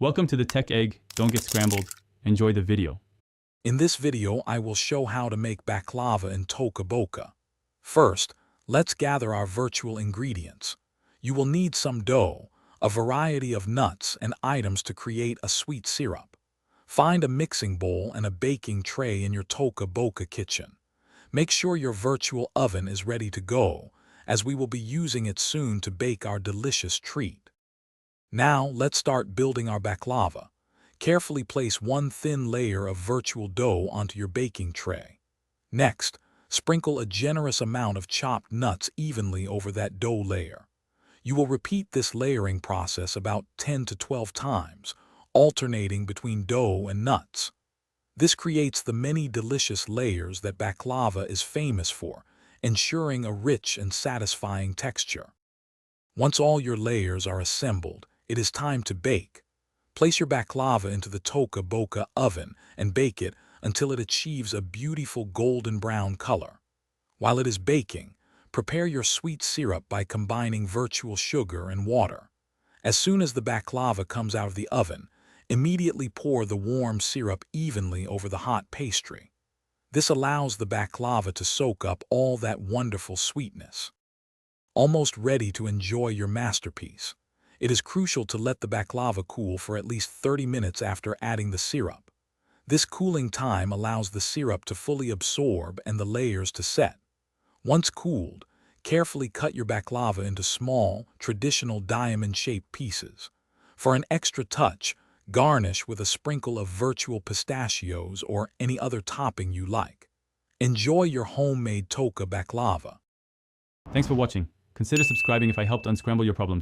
Welcome to the Tech Egg. Don't get scrambled. Enjoy the video. In this video, I will show how to make baklava in Toca Boca. First, let's gather our virtual ingredients. You will need some dough, a variety of nuts and items to create a sweet syrup. Find a mixing bowl and a baking tray in your Toca Boca kitchen. Make sure your virtual oven is ready to go, as we will be using it soon to bake our delicious treat. Now, let's start building our baklava. Carefully place one thin layer of virtual dough onto your baking tray. Next, sprinkle a generous amount of chopped nuts evenly over that dough layer. You will repeat this layering process about 10 to 12 times, alternating between dough and nuts. This creates the many delicious layers that baklava is famous for, ensuring a rich and satisfying texture. Once all your layers are assembled, it is time to bake. Place your baklava into the Toca Boca oven and bake it until it achieves a beautiful golden brown color. While it is baking, prepare your sweet syrup by combining virtual sugar and water. As soon as the baklava comes out of the oven, immediately pour the warm syrup evenly over the hot pastry. This allows the baklava to soak up all that wonderful sweetness. Almost ready to enjoy your masterpiece. It is crucial to let the baklava cool for at least 30 minutes after adding the syrup. This cooling time allows the syrup to fully absorb and the layers to set. Once cooled, carefully cut your baklava into small, traditional diamond-shaped pieces. For an extra touch, garnish with a sprinkle of virtual pistachios or any other topping you like. Enjoy your homemade Toca baklava. Thanks for watching. Consider subscribing if I helped unscramble your problems.